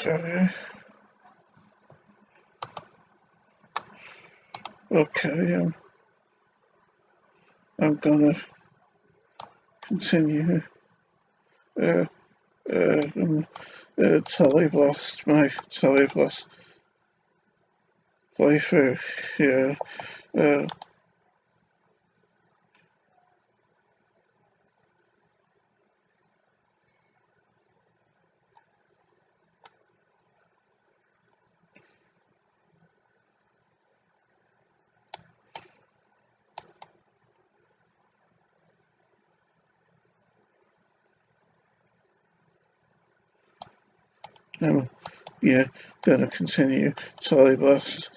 Okay. Okay, I'm gonna continue uh, Teleblast, my Teleblast playthrough. Yeah. Yeah, gonna continue Teleblast.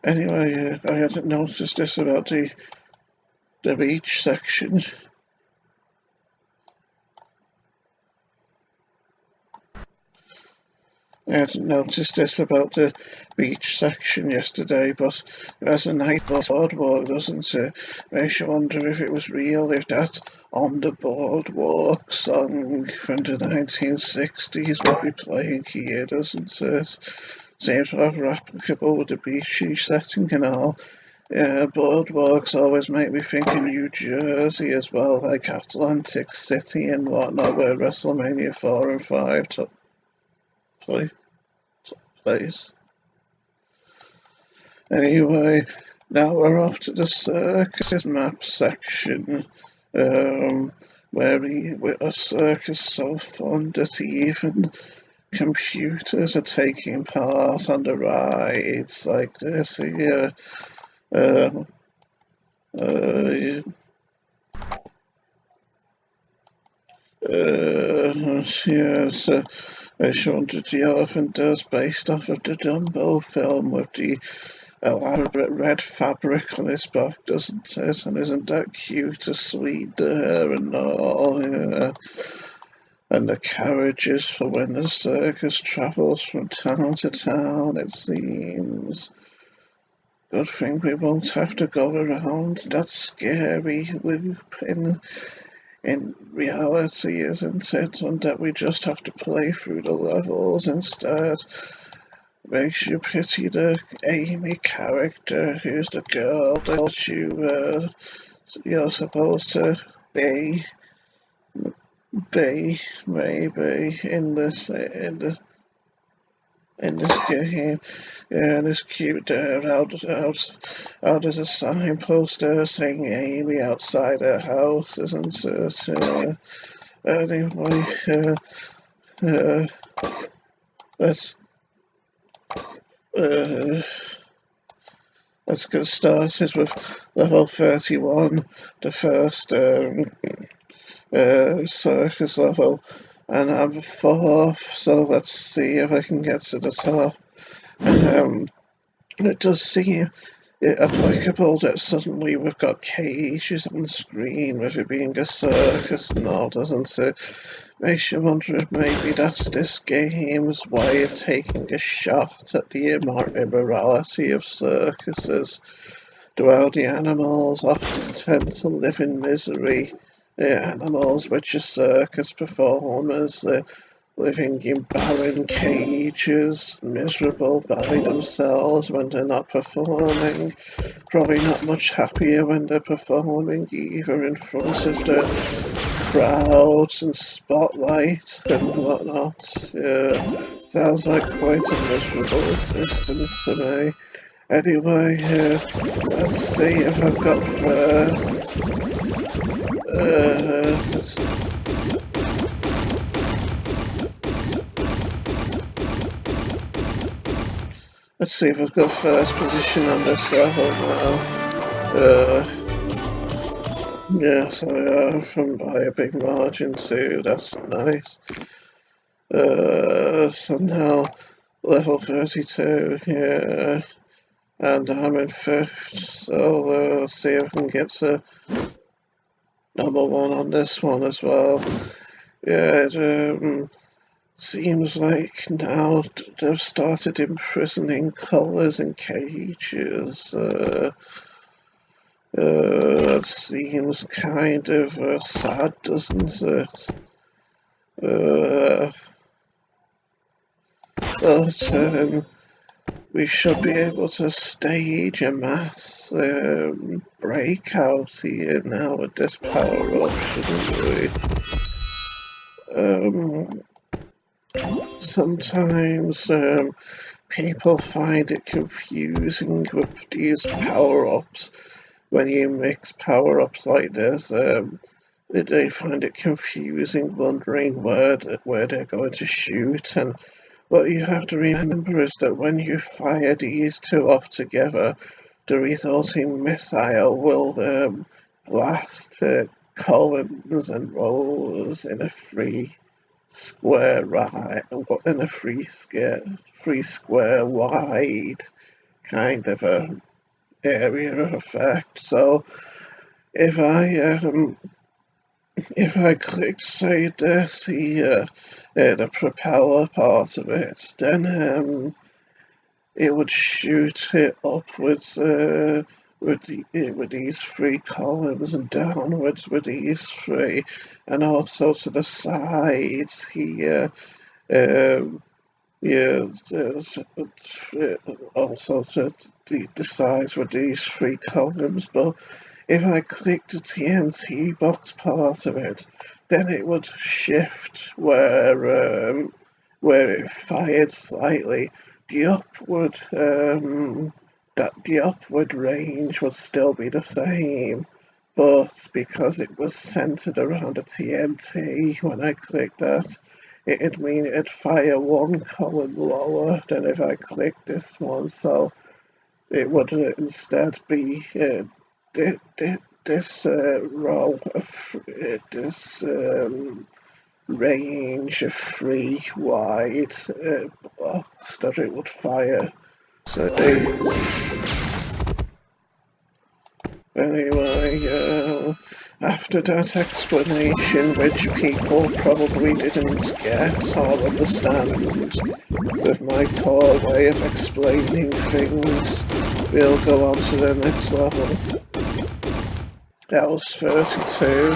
Anyway, I hadn't noticed this about the beach section. I hadn't noticed this about the beach section yesterday, but it has a nice boardwalk, doesn't it? Makes you wonder if it was real, if that On the Boardwalk song from the 1960s will be playing here, doesn't it? Seems rather applicable with the beachy setting and all. Yeah, boardwalks always make me think of New Jersey as well, like Atlantic City and whatnot, where WrestleMania 4 and 5 took place. Anyway, now we're off to the circus map section, where a circus so fun that even computers are taking part on the rides like this here. Yes, as shown to the elephant does, based off of the Dumbo film with the elaborate red fabric on his back, doesn't it? And isn't that cute, a sweet there and all, yeah. And the carriages for when the circus travels from town to town, it seems. Good thing we won't have to go around that scary loop in reality, isn't it? And that we just have to play through the levels instead. Makes you pity the Amy character, who's the girl that you're supposed to be maybe in this game. Yeah, and it's cute there. Out as a signpost there saying Amy outside her house, isn't it? Anyway, let's get started with level 31, the first circus level, and I'm fourth, so let's see if I can get to the top. And it does seem applicable that suddenly we've got cages on the screen with it being a circus and all, doesn't it? Makes you wonder if maybe that's this game's way of taking a shot at the immorality of circuses. While the animals often tend to live in misery, animals which are circus performers, living in barren cages, miserable by themselves when they're not performing, probably not much happier when they're performing either in front of the crowds and spotlight and whatnot. Sounds like quite a miserable existence to me. Anyway, let's see if I've got let's see if I've got first position on this level now. Yes, I have, from by a big margin too. That's nice. So now level 32 here, and I'm in fifth. So let's see if I can get to number one on this one as well. Yeah, it seems like now they've started imprisoning colours in cages. It seems kind of sad, doesn't it? but we should be able to stage a mass breakout here now with this power-up, shouldn't we? Sometimes people find it confusing with these power-ups. When you mix power-ups like this, they find it confusing, wondering where they're going to shoot. And what you have to remember is that when you fire these two off together, the resulting missile will blast columns and rows in a free square free square wide kind of a area of effect. So if I click, say, this here, the propeller part of it, then it would shoot it upwards with these three columns, and downwards with these three, and also to the sides here. Yeah, also to the sides with these three columns, but if I click the TNT box part of it, then it would shift where it fired slightly. The upward range would still be the same, but because it was centered around a TNT, when I clicked that, it'd mean it'd fire one column lower than if I clicked this one. So it would instead be this row of this range of three wide blocks that it would fire. So anyway, after that explanation, which people probably didn't get or understand, with my poor way of explaining things, we'll go on to the next level. That was 32.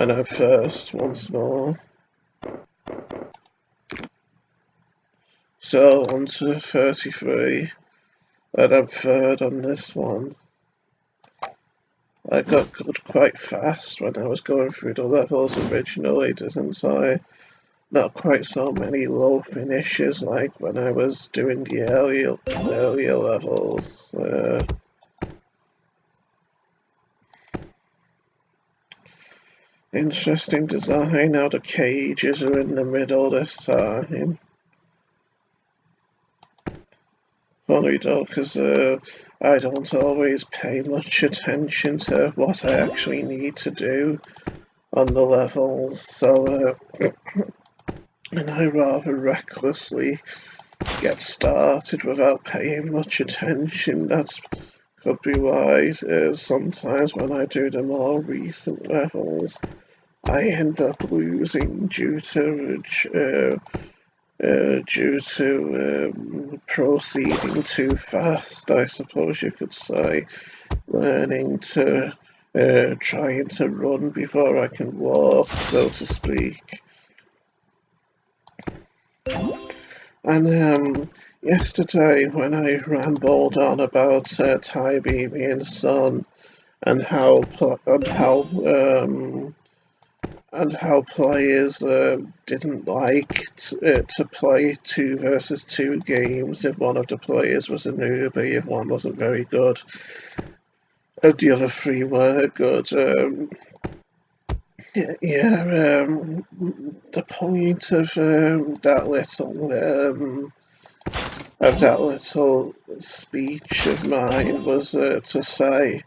And I'm first once more. So on to 33. And I'm third on this one. I got good quite fast when I was going through the levels originally, didn't I? Not quite so many low finishes like when I was doing the earlier levels. Interesting design, how the cages are in the middle this time. Funny though, because I don't always pay much attention to what I actually need to do on the levels, so and I rather recklessly get started without paying much attention. That could be why sometimes when I do the more recent levels, I end up losing due to proceeding too fast, I suppose you could say, trying to run before I can walk, so to speak. And yesterday, when I rambled on about Tiberian Sun and how players didn't like to play 2 versus 2 games if one of the players was a newbie, if one wasn't very good, and the other 3 were good. The point of that little speech of mine was to say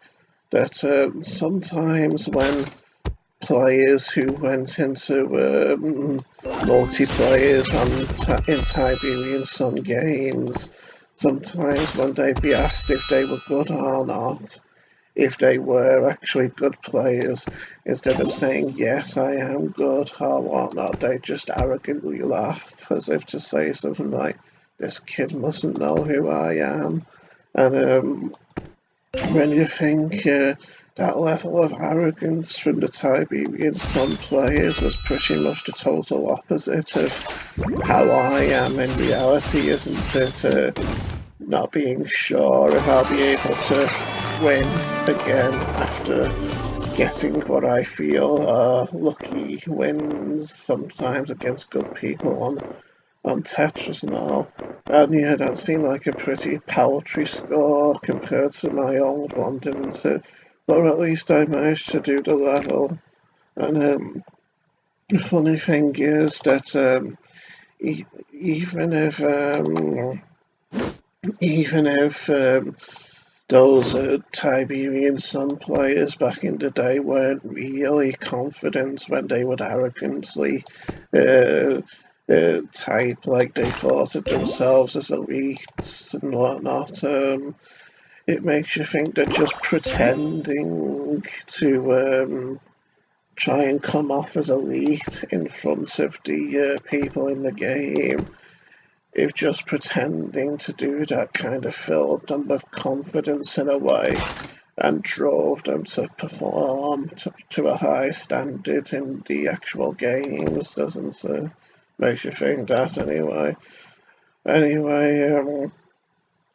that sometimes when players who went into multiplayers in Tiberian Sun games, sometimes when they'd be asked if they were good or not, if they were actually good players, instead of saying yes I am good or whatnot, they just arrogantly laugh as if to say something like, this kid mustn't know who I am. And when you think that level of arrogance from the Tiberian Sun players was pretty much the total opposite of how I am in reality, isn't it? Not being sure if I'll be able to win again after getting what I feel are lucky wins sometimes against good people on Tetris and all. And yeah, that seemed like a pretty paltry score compared to my old one, didn't it? But at least I managed to do the level. And the funny thing is that even if those Tiberian Sun players back in the day weren't really confident when they would arrogantly uh, type like they thought of themselves as elites and whatnot. It makes you think they're just pretending to try and come off as elite in front of the people in the game. If just pretending to do that kind of filled them with confidence in a way and drove them to perform to a high standard in the actual games, doesn't it? Makes you think that anyway. Anyway,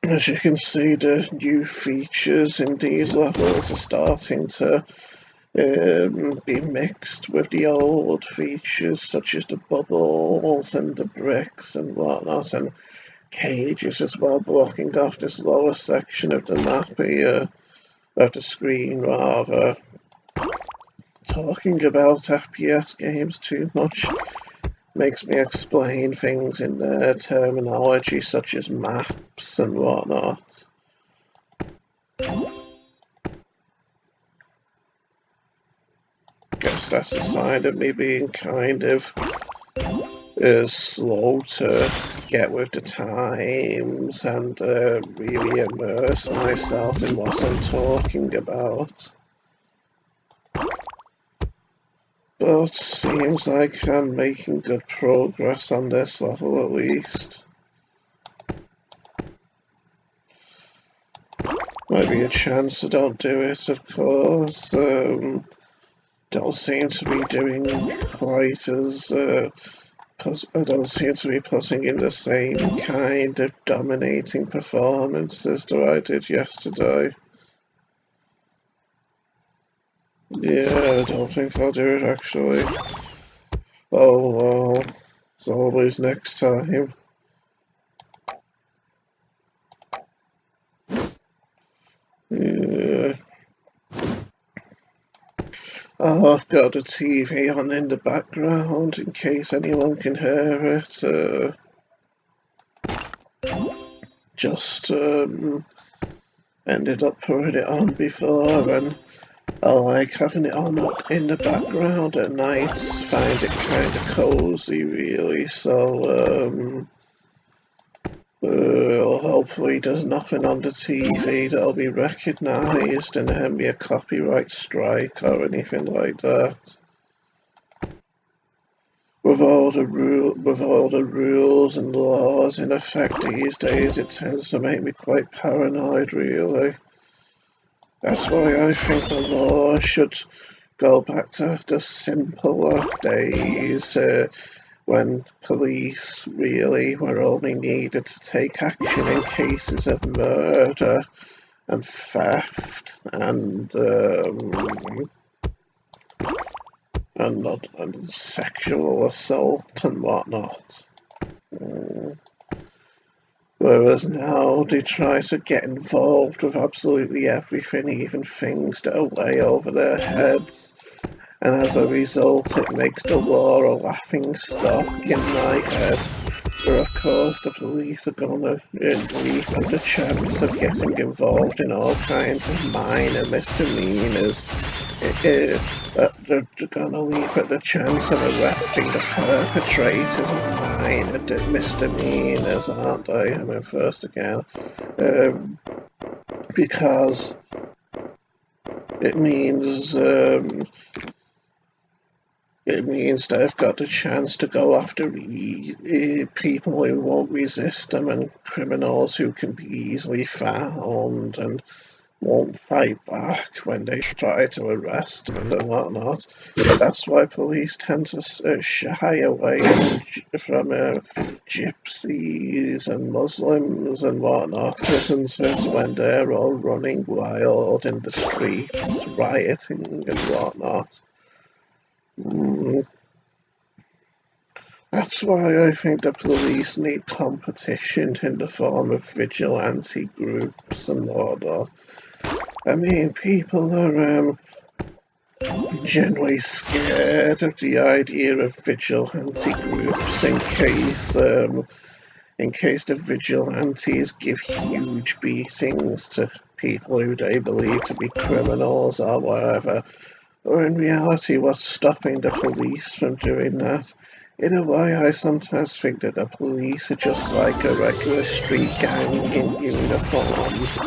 as you can see, the new features in these levels are starting to be mixed with the old features, such as the bubbles and the bricks and whatnot, and cages as well, blocking off this lower section of the map here, of the screen rather. Talking about FPS games too much makes me explain things in their terminology such as maps and whatnot. Guess that's a sign of me being kind of slow to get with the times and really immerse myself in what I'm talking about. But seems like I'm making good progress on this level at least. Might be a chance I don't do it, of course. Don't seem to be doing quite as I don't seem to be putting in the same kind of dominating performances that I did yesterday. Yeah, I don't think I'll do it actually. Oh well, it's always next time. Yeah. Oh, I've got the TV on in the background in case anyone can hear it. Just ended up putting it on before, and I like having it on in the background at night. Find it kind of cozy, really. So hopefully there's nothing on the TV that'll be recognised and there be a copyright strike or anything like that. With all the rules and laws in effect these days, it tends to make me quite paranoid, really. That's why I think the law should go back to the simpler days when police really were only needed to take action in cases of murder and theft and sexual assault and whatnot. Whereas now they try to get involved with absolutely everything, even things that are way over their heads. And as a result, it makes the law a laughing stock in my head. Where of course the police are gonna leap at the chance of getting involved in all kinds of minor misdemeanors. They're gonna leap at the chance of arresting the perpetrators of minor misdemeanors, aren't they? I mean, first again, because it means they've got the chance to go after people who won't resist them and criminals who can be easily found and won't fight back when they try to arrest them and whatnot. That's why police tend to shy away from gypsies and Muslims and whatnot, isn't it, when they're all running wild in the streets, rioting and whatnot. That's why I think the police need competition in the form of vigilante groups and whatnot. I mean, people are generally scared of the idea of vigilante groups in case the vigilantes give huge beatings to people who they believe to be criminals or whatever. Or in reality, what's stopping the police from doing that? In a way, I sometimes think that the police are just like a regular street gang in uniforms,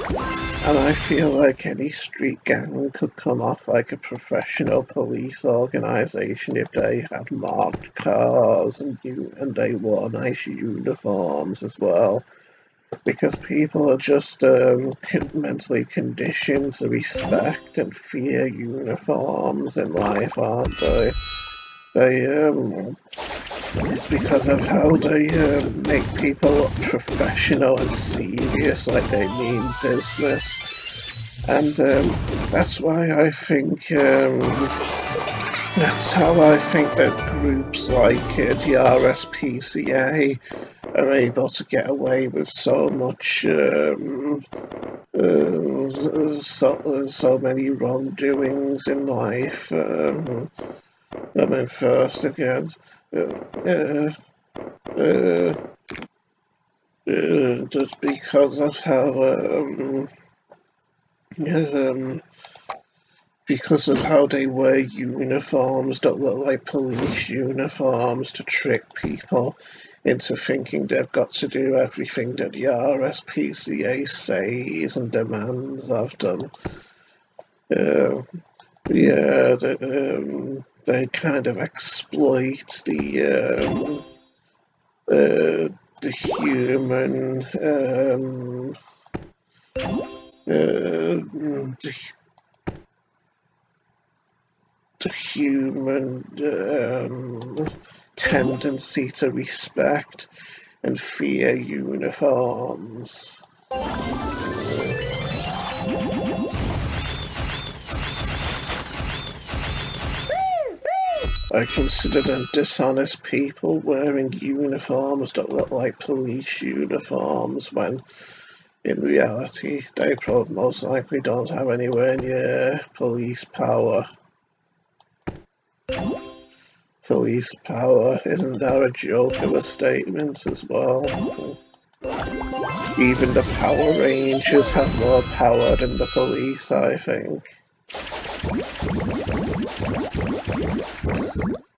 and I feel like any street gang could come off like a professional police organisation if they had marked cars and they wore nice uniforms as well. Because people are just mentally conditioned to respect and fear uniforms in life, aren't they? It's because of how they make people look professional and serious, like they mean business. And that's why I think that's how I think that groups like the RSPCA are able to get away with so much, so many wrongdoings in life. I mean, first again, just because of how because of how they wear uniforms that look like police uniforms to trick people into thinking they've got to do everything that the RSPCA says and demands of them. Yeah, they kind of exploit the human the human tendency to respect and fear uniforms. I consider them dishonest people wearing uniforms that look like police uniforms when in reality they most likely don't have anywhere near police power. Police power, isn't that a joke of a statement as well? Even the Power Rangers have more power than the police, I think.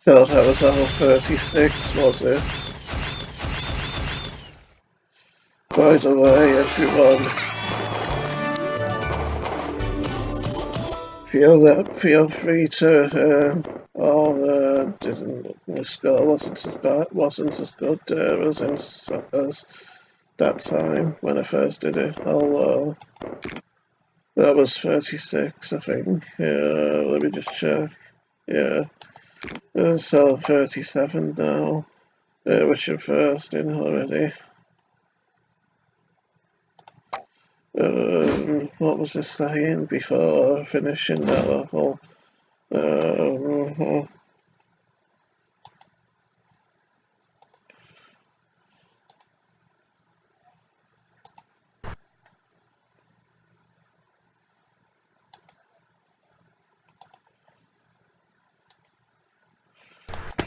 So that was all 36, was it? By the way, everyone, feel free to the score wasn't as good as that time when I first did it. Oh well, that was 36, I think. Let me just check. Yeah, so 37 now, which are first in already. What was this saying before finishing that level?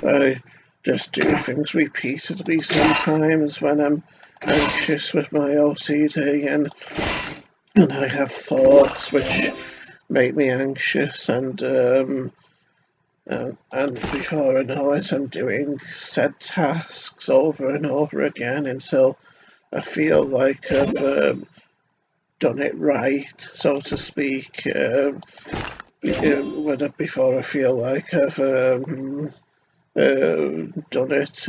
I just do things repeatedly sometimes when I'm anxious with my OCD, and I have thoughts which make me anxious, and before I know it, I'm doing said tasks over and over again until I feel like I've done it right, so to speak. Before I feel like I've done it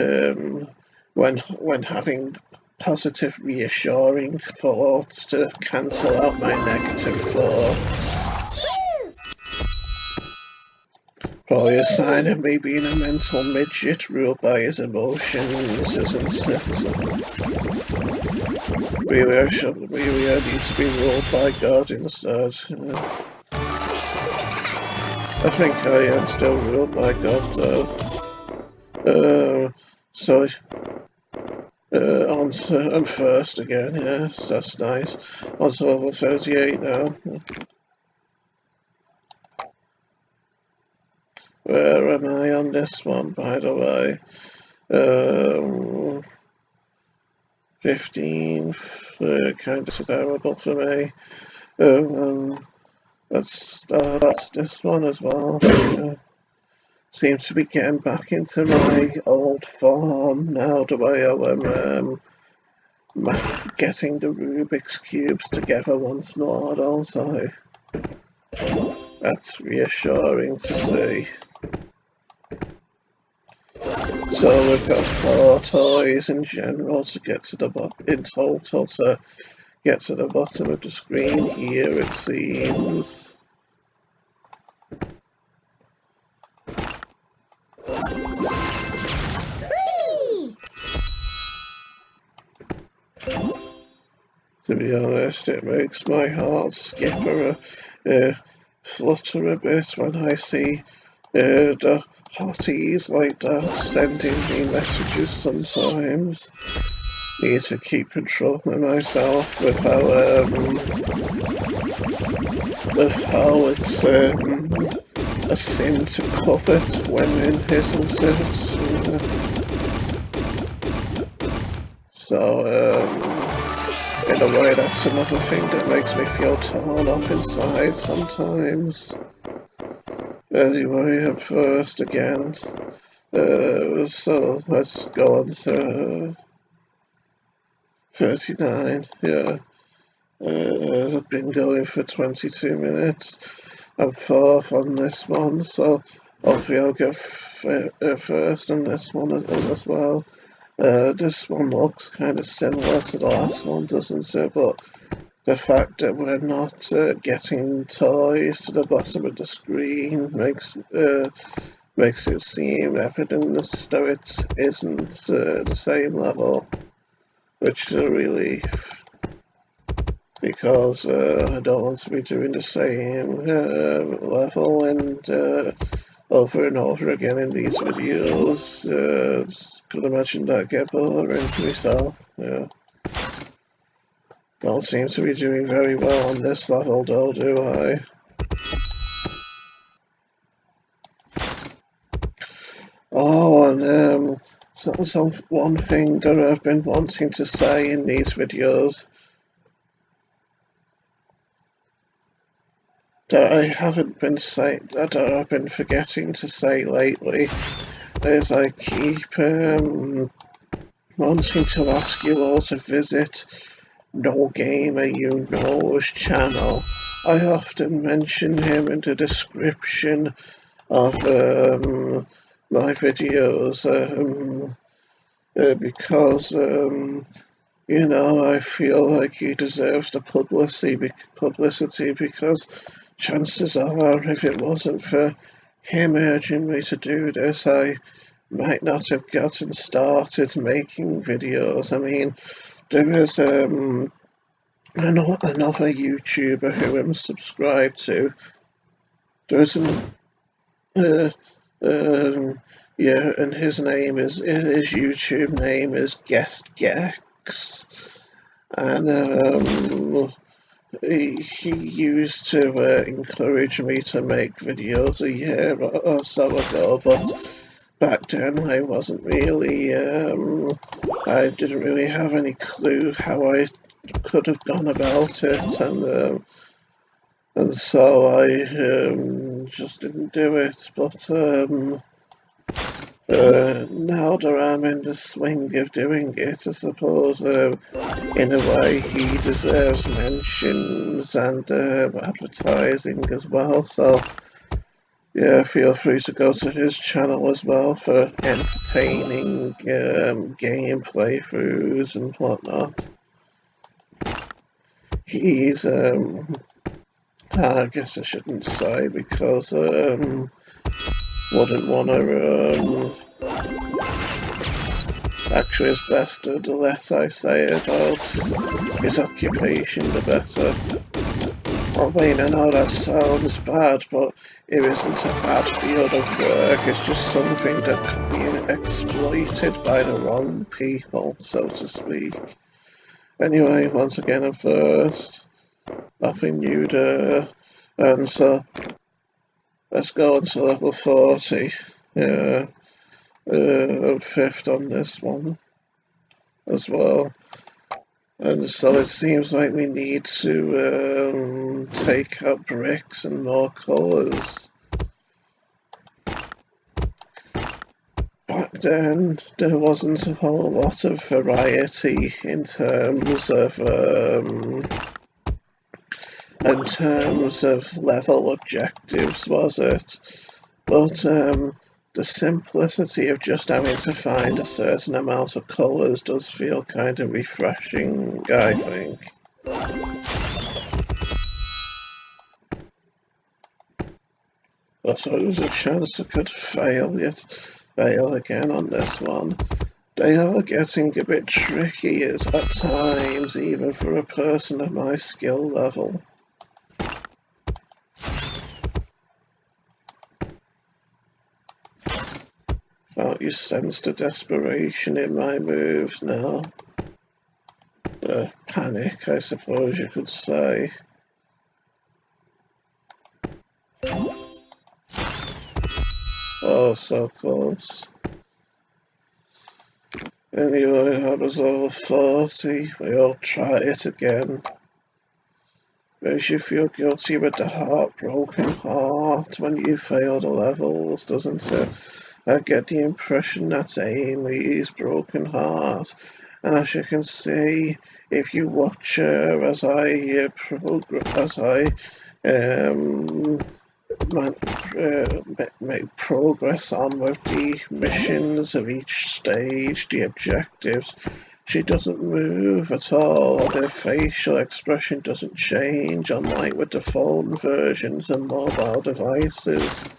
when having positive, reassuring thoughts to cancel out my negative thoughts. Probably a sign of me being a mental midget ruled by his emotions, isn't it? Really, I need to be ruled by God instead. I think I am still ruled by God, though. So, I'm first again, yes, that's nice. On to level 38 now. Where am I on this one, by the way? 15th, kind of terrible for me. Let's start this one as well. Seem to be getting back into my old form now, the way I'm getting the Rubik's Cubes together once more, don't I? That's reassuring to see. So we've got 4 toys in general to get to the in total to get to the bottom of the screen here, it seems. To be honest, it makes my heart skip or flutter a bit when I see the hotties like that sending me messages sometimes. Need to keep controlling myself with how it's a sin to covet women, isn't it? So, in a way, that's another thing that makes me feel torn up inside sometimes. Anyway, I'm first again. So let's go on to 39, yeah. I've been going for 22 minutes. I'm fourth on this one, so hopefully I'll get first on this one as well. This one looks kind of similar to the last one, doesn't it? But the fact that we're not getting toys to the bottom of the screen makes it seem evident that it isn't the same level, which is a relief, because I don't want to be doing the same level and over and over again in these videos. Could imagine that get boring to myself. Yeah. Don't seem to be doing very well on this level though, do I? Oh, and one thing that I've been wanting to say in these videos that I've been forgetting to say lately is I keep wanting to ask you all to visit NoGamerYouKnow's channel. I often mention him in the description of my videos because you know, I feel like he deserves the publicity because chances are if it wasn't for him urging me to do this, I might not have gotten started making videos. I mean, there is another YouTuber who I'm subscribed to. There's yeah, and his YouTube name is Guestgex, and he used to encourage me to make videos a year or so ago, but back then I wasn't really, I didn't really have any clue how I could have gone about it, and so I just didn't do it. But now that I'm in the swing of doing it, I suppose in a way he deserves mentions and advertising as well. So yeah, feel free to go to his channel as well for entertaining game playthroughs and whatnot. He's I guess I shouldn't say because wouldn't want to actually it's best the less I say about his occupation the better. I mean, I know that sounds bad, but it isn't a bad field of work, it's just something that could be exploited by the wrong people, so to speak. Anyway, once again at first, nothing new there, and so let's go on to level 40. Yeah, 5th on this one as well. And so it seems like we need to take out bricks and more colours. Back then, there wasn't a whole lot of variety in terms of level objectives, was it? But the simplicity of just having to find a certain amount of colours does feel kind of refreshing, I think. So there's a chance I could fail again on this one. They are getting a bit tricky at times, even for a person of my skill level. Can't you sense the desperation in my moves now? The panic, I suppose you could say. Oh, so close. Anyway, that was over 40. We'll try it again. Makes you feel guilty with the heartbroken heart when you fail the levels, doesn't it? I get the impression that's Amy's broken heart. And as you can see, if you watch her as I make progress on with the missions of each stage, the objectives, she doesn't move at all. Her facial expression doesn't change, unlike with the phone versions and mobile devices.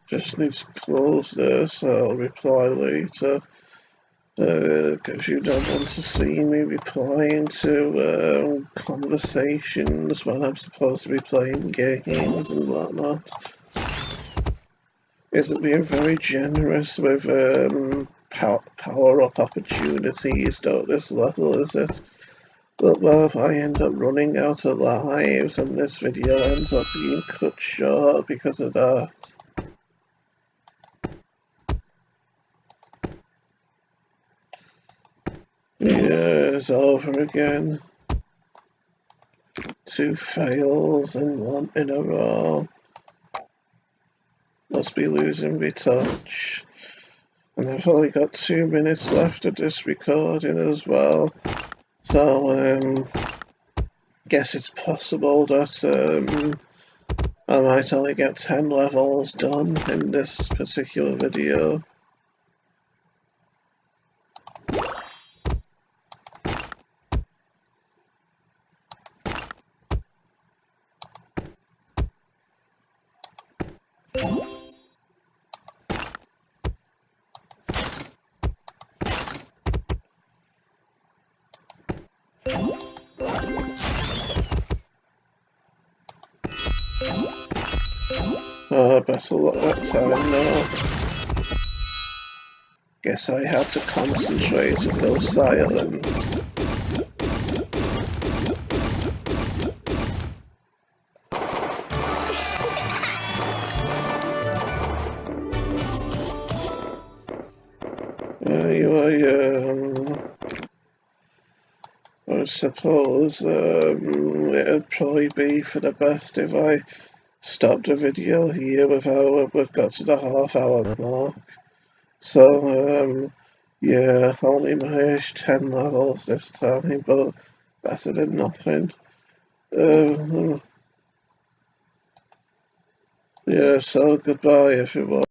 Just need to close this, I'll reply later. Because you don't want to see me replying to conversations when I'm supposed to be playing games and whatnot. Isn't being very generous with power-up opportunities though this level, is it? But well, if I end up running out of lives and this video ends up being cut short because of that. Yeah, it's over again. 2 fails and 1 in a row. Must be losing my touch. And I've only got 2 minutes left of this recording as well. So, guess it's possible that I might only get 10 levels done in this particular video. Better luck that time now. Guess I had to concentrate and go silent. Anyway, I suppose it'd probably be for the best if I stop the video here without we've got to the half-hour mark. So, yeah, only managed 10 levels this time, but better than nothing. Yeah, so goodbye everyone.